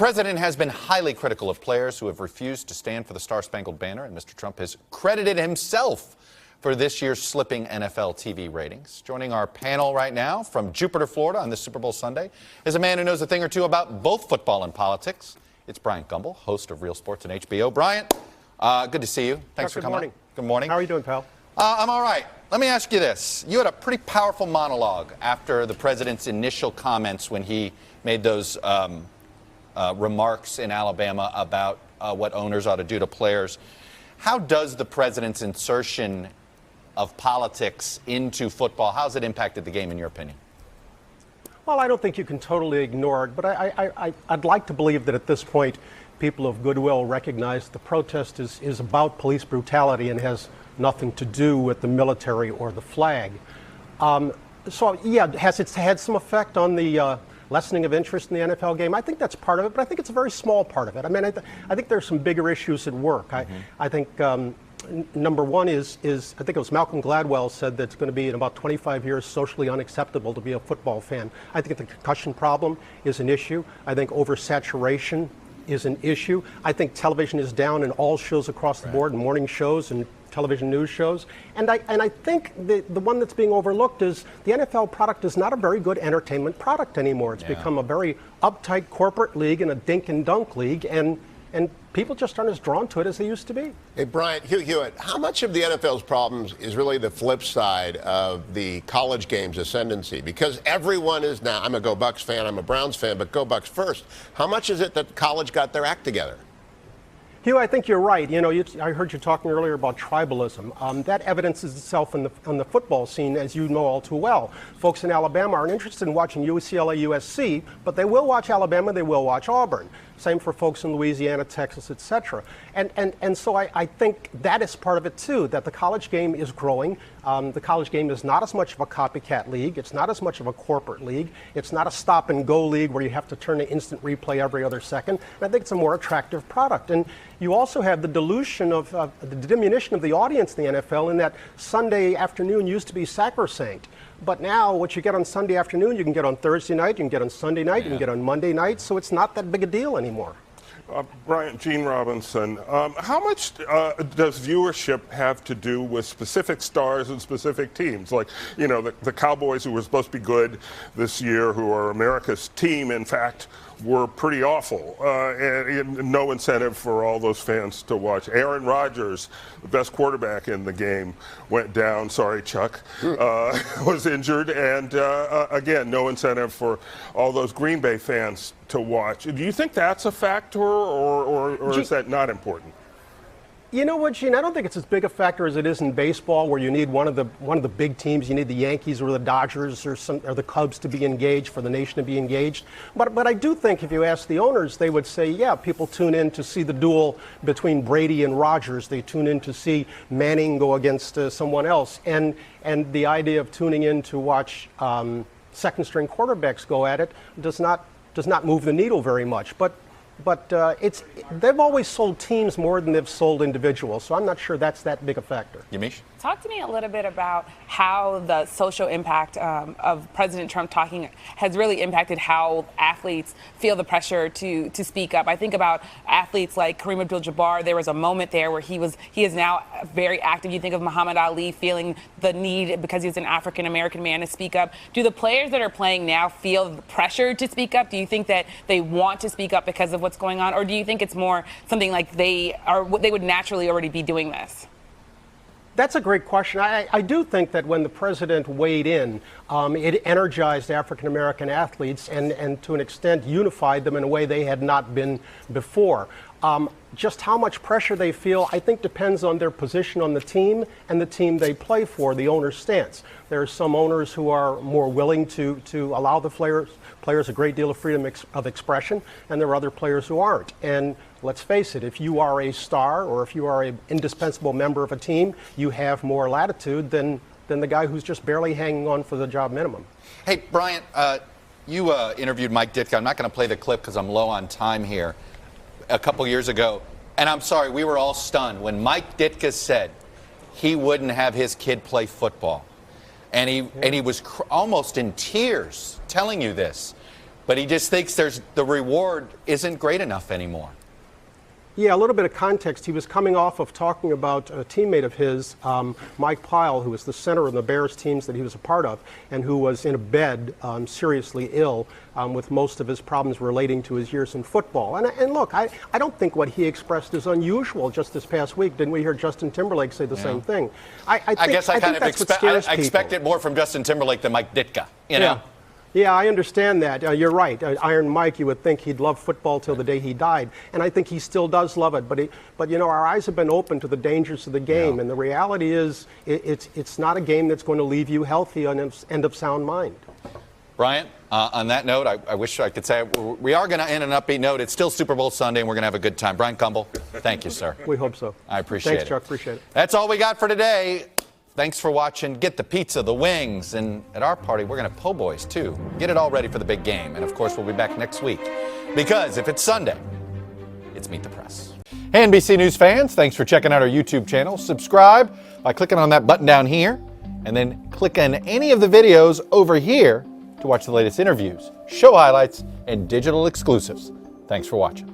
president has been highly critical of players who have refused to stand for the Star-Spangled Banner, and Mr. Trump has credited himself for this year's slipping NFL TV ratings. Joining our panel right now from Jupiter, Florida on this Super Bowl Sunday is a man who knows a thing or two about both football and politics. It's Bryant Gumbel, host of Real Sports and HBO. Bryant, good to see you. Thanks for coming. Good morning. Good morning. How are you doing, pal? I'm all right. Let me ask you this. You had a pretty powerful monologue after the president's initial comments when he made those remarks in Alabama about what owners ought to do to players. How does the president's insertion of politics into football, how's it impacted the game in your opinion? Well, I don't think you can totally ignore it, but I'd like to believe that at this point people of goodwill recognize the protest is about police brutality and has nothing to do with the military or the flag. So, yeah, has it had some effect on the lessening of interest in the NFL game? I think that's part of it, but I think it's a very small part of it. I mean, I think there's some bigger issues at work. I think number one is I think it was Malcolm Gladwell said that it's going to be in about 25 years socially unacceptable to be a football fan. I think the concussion problem is an issue. I think oversaturation is an issue. I think television is down in all shows across the board, morning shows and television news shows. And I think the one that's being overlooked is the NFL product is not a very good entertainment product anymore. It's become a very uptight corporate league and a dink and dunk league, and people just aren't as drawn to it as they used to be. Hey, Bryant, Hugh Hewitt, how much of the NFL's problems is really the flip side of the college game's ascendancy? Because everyone is now, I'm a Go Bucks fan, I'm a Browns fan, but Go Bucks first. How much is it that college got their act together? Hugh, I think you're right. You know, I heard you talking earlier about tribalism. That evidences itself on the football scene, as you know all too well. Folks in Alabama aren't interested in watching UCLA, USC, but they will watch Alabama, they will watch Auburn. Same for folks in Louisiana, Texas, etc. And so I think that is part of it too, that the college game is growing. The college game is not as much of a copycat league. It's not as much of a corporate league. It's not a stop and go league where you have to turn to instant replay every other second. And I think it's a more attractive product. And you also have the diminution of the audience in the NFL in that Sunday afternoon used to be sacrosanct. But now what you get on Sunday afternoon, you can get on Thursday night, you can get on Sunday night, you can get on Monday night, so it's not that big a deal anymore. Bryant, Gene Robinson, how much does viewership have to do with specific stars and specific teams? Like, you know, the Cowboys, who were supposed to be good this year, who are America's team, in fact, were pretty awful. And no incentive for all those fans to watch. Aaron Rodgers, the best quarterback in the game, went down. Sorry, Chuck. Was injured. And again, no incentive for all those Green Bay fans to watch. Do you think that's a factor, or is that not important? You know what, Gene? I don't think it's as big a factor as it is in baseball, where you need one of the big teams. You need the Yankees or the Dodgers or the Cubs to be engaged, for the nation to be engaged. But I do think if you ask the owners, they would say, yeah, people tune in to see the duel between Brady and Rodgers. They tune in to see Manning go against someone else. And the idea of tuning in to watch second-string quarterbacks go at it does not move the needle very much. But they've always sold teams more than they've sold individuals, so I'm not sure that's that big a factor. Yamiche? Talk to me a little bit about how the social impact of President Trump talking has really impacted how athletes feel the pressure to speak up. I think about athletes like Kareem Abdul-Jabbar. There was a moment there where he is now very active. You think of Muhammad Ali feeling the need, because he's an African-American man, to speak up. Do the players that are playing now feel the pressure to speak up? Do you think that they want to speak up because of what's going on? Or do you think it's more something like they would naturally already be doing this? That's a great question. I do think that when the president weighed in, it energized African-American athletes and to an extent unified them in a way they had not been before. Just how much pressure they feel, I think, depends on their position on the team and the team they play for, the owner's stance. There are some owners who are more willing to allow the players a great deal of freedom of expression, and there are other players who aren't. And let's face it, if you are a star or if you are an indispensable member of a team, you have more latitude than the guy who's just barely hanging on for the job minimum. Hey, Bryant, you interviewed Mike Ditka. I'm not going to play the clip because I'm low on time here. A couple years ago, and I'm sorry, we were all stunned when Mike Ditka said he wouldn't have his kid play football, and he was almost in tears telling you this. but he just thinks the reward isn't great enough anymore. Yeah, a little bit of context. He was coming off of talking about a teammate of his, Mike Pyle, who was the center of the Bears teams that he was a part of, and who was in a bed, seriously ill, with most of his problems relating to his years in football. And look, I don't think what he expressed is unusual. Just this past week, didn't we hear Justin Timberlake say the same thing? I expect it more from Justin Timberlake than Mike Ditka. You know? Yeah, I understand that. You're right. Iron Mike, you would think he'd love football till the day he died, and I think he still does love it. But you know, our eyes have been open to the dangers of the game, and the reality is, it's not a game that's going to leave you healthy and of sound mind. Bryant, on that note, I wish I could say we are going to end an upbeat note. It's still Super Bowl Sunday, and we're going to have a good time. Brian Gumbel, thank you, sir. We hope so. I appreciate it. Thanks, Chuck. Appreciate it. That's all we got for today. Thanks for watching. Get the pizza, the wings, and at our party, we're going to have po' boys, too. Get it all ready for the big game. And, of course, we'll be back next week. Because if it's Sunday, it's Meet the Press. Hey, NBC News fans, thanks for checking out our YouTube channel. Subscribe by clicking on that button down here, and then click on any of the videos over here to watch the latest interviews, show highlights, and digital exclusives. Thanks for watching.